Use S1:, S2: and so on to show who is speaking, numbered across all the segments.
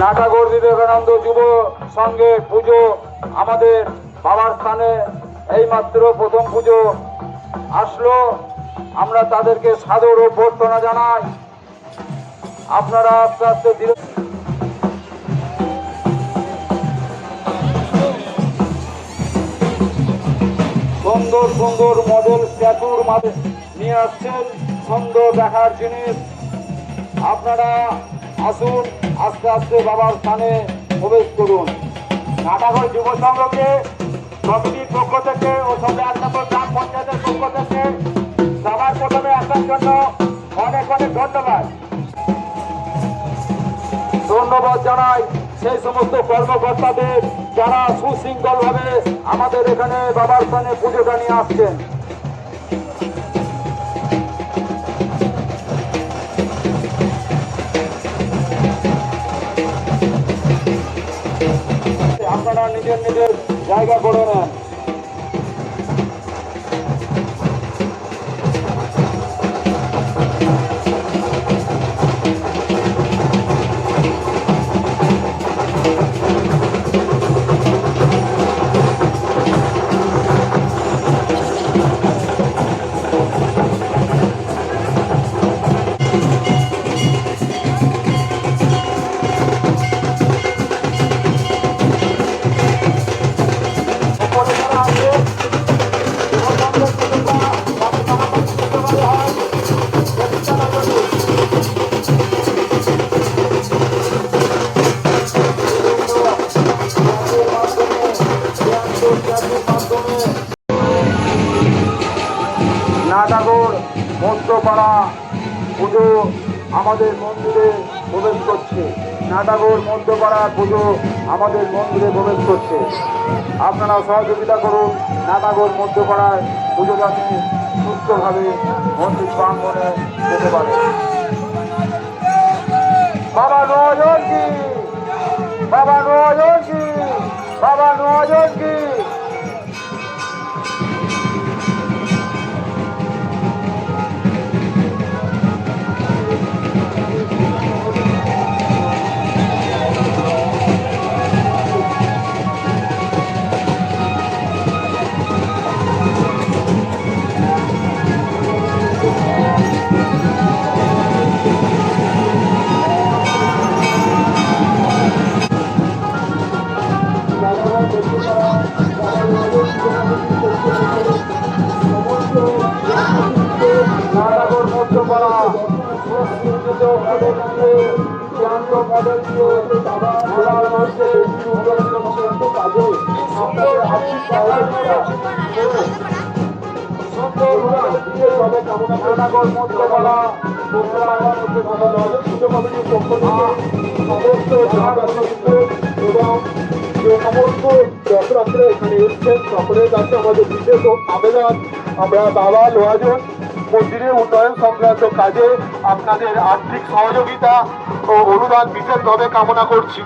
S1: নাটাগড় বিবেকানন্দ যুব সংঘে পুজো আমাদের বাবার স্থানে এইমাত্র প্রথম পুজো আসলো। আমরা তাদেরকে সাদর অভ্যর্থনা জানাই। আপনারা আস্তে আস্তে ধীরে সুন্দর সুন্দর মডেল স্ট্যাচুর মাঝে নিয়ে আসছেন সুন্দর দেখার জিনিস। আপনারা আসুন, আস্তে আস্তে বাবার স্থানে প্রবেশ করুন। নাটাগড় যুব সংঘকে কমিটির পক্ষ থেকে ও সঙ্গে 1 নম্বর গ্রাম পঞ্চায়েতের পক্ষ থেকে সবার প্রথমে আসার জন্য অনেক অনেক ধন্যবাদ জানাই সেই সমস্ত কর্মকর্তাদের যারা সুশৃঙ্খলভাবে আমাদের এখানে বাবার স্থানে পুজোটা নিয়ে আসছেন। আপনারা নিজের নিজের জায়গা করে নেন। নাটাগড় মধ্যপাড়া পুজো আমাদের মন্দিরে প্রবেশ করছে। নাটাগড় মধ্যপাড়া পুজো আমাদের মন্দিরে প্রবেশ করছে। আপনারা সহযোগিতা করুন। নাটাগড় মধ্যপাড়ায় পুজো যাতে সুস্থভাবে মন্দির প্রাঙ্গণে যেতে পারে। বাবা নজন কি, বাবা নজন কি, বাবা নজন কি। নাটাগড় মধ্যপাড়া সুসজ্জিত মডেল দিয়ে ক্লান্ত মডেল দিয়ে মেলার মধ্যে কাজে নাটাগড় মধ্যপাড়া পুজো কমিটির পক্ষ থেকে সমস্ত এবং যে সমস্ত দর্শকরা এখানে এসছেন সকলের কাছে আমাদের বিশেষ আবেদন, আমরা বাবা লোহাজন মন্দিরের উন্নয়ন সংক্রান্ত কাজে আপনাদের আর্থিক সহযোগিতা ও অনুদান বিশেষভাবে কামনা করছি।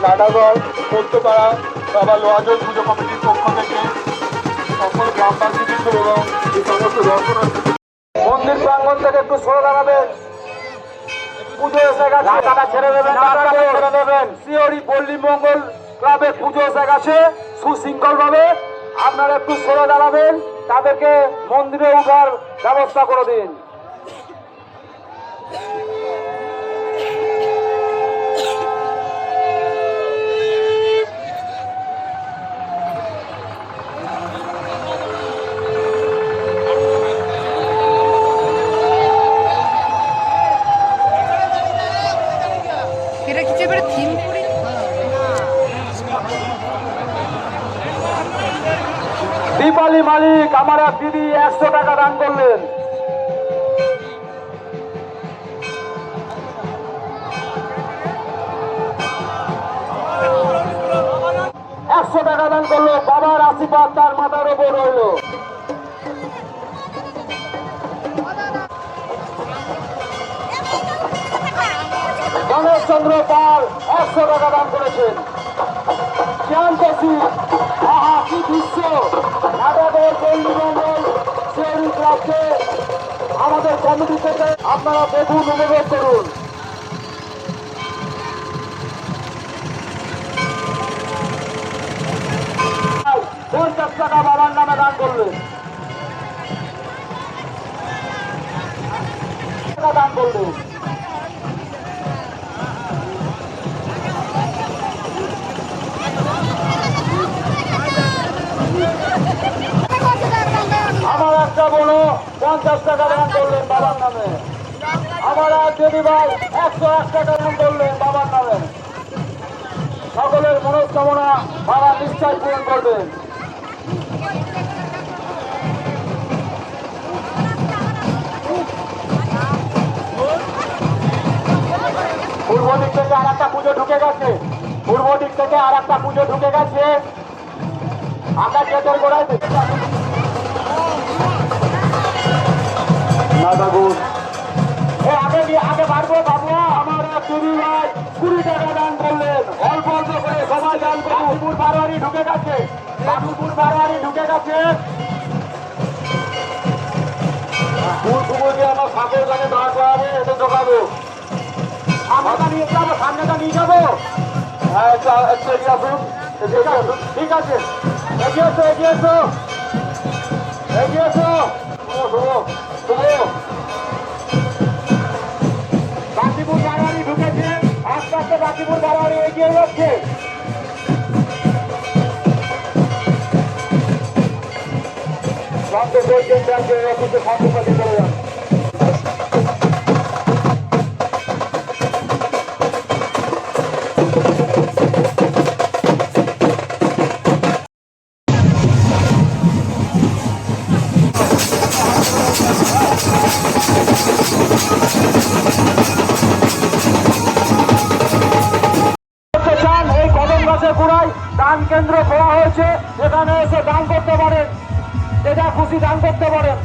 S1: নাটাগড় মধ্যপাড়া বাবা লোহাজন পুজো কমিটির পক্ষ থেকে সকল গ্রামবাসীবৃন্দ এবং এই সমস্ত দর্শনার্থী মন্দির প্রাঙ্গণ থেকে একটু সরে দাঁড়াবেন। পুজো এসে গেছে, টাকা ছেড়ে দেবেন, ছেড়ে দেবেন। শিওরি পল্লী মঙ্গল ক্লাবের পুজো এসে গেছে সুশৃঙ্খল ভাবে। আপনারা একটু সরে দাঁড়াবেন, তাদেরকে মন্দিরে উঠার ব্যবস্থা করে দিন। দীপালি মালিক আমার এক দিদি 100 টাকা দান করলেন। টাকা দান করলো। বাবার আশীর্বাদ তার মাথার উপর রইল। গণেশ চন্দ্র পাল 100 টাকা দান করেছেন। আহা কি দৃশ্য! নাটাগড় পল্লী মঙ্গল শিউরি ক্লাবকে আমাদের কমিটি থেকে আপনারা দেখুন, উপভোগ করুন। 50 টাকা বাবার নামে দান করলেন, দান করলেন। আমার একটা বোনও 50 টাকা দান করলেন বাবার নামে। আমার এক দিদি ভাই 101 টাকা দান করলেন বাবার নামে। সকলের মনস্কামনা বাবা নিশ্চয় পূরণ করবেন। পূর্ব দিক থেকে আর একটা পুজো ঢুকে গেছে, পূর্ব দিক থেকে আর একটা পুজো ঢুকে গেছে। আমরা গেটের গোড়ায় আগে বাড়বো বাবু। আমার দিদি ভাই 20 টাকা দান করলেন, অল্প অল্প করে সবাই দান করুন। বাবুপুর বারোয়ারি ঢুকে গেছে, বাবুপুর বারোয়ারি ঢুকে গেছে। আমার সাপের কাছে দাঁড় করাবে, এটা ঢোকাবো। সামনেটা নিয়ে যাবো, সামনেটা নিয়ে যাবো। হ্যাঁ একটু এগিয়ে আসুন, ঠিক আছে। এগিয়ে এসো, এগিয়ে এসো, এগিয়ে এসো। বাকিপুর বারোয়ারি ঢুকেছে, আস্তে আস্তে বাকিপুর বারোয়ারি এগিয়ে যাচ্ছে। শান্ত বলছেন অফিসে শান্ত কাজে চলে যান। এই কদম গাছের গোড়ায় দান কেন্দ্র খোলা হয়েছে, এখানে এসে দান করতে পারেন, যেটা খুশি দান করতে পারেন।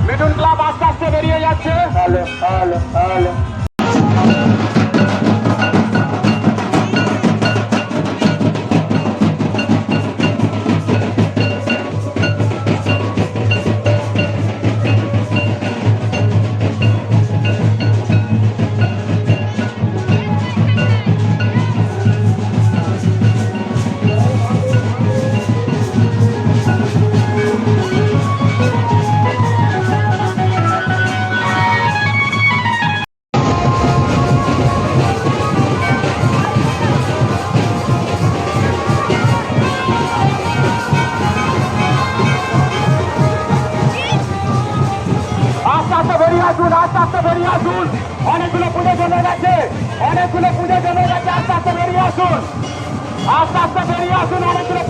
S1: মিঠুন ক্লাব আস্তে আস্তে বেরিয়ে যাচ্ছে। আস্তে আস্তে বেরিয়ে আসুন, অনেকগুলো পুজো জমে গেছে, অনেকগুলো পুজো জমে গেছে। আস্তে আস্তে বেরিয়ে আসুন, আস্তে আস্তে বেরিয়ে আসুন, অনেকগুলো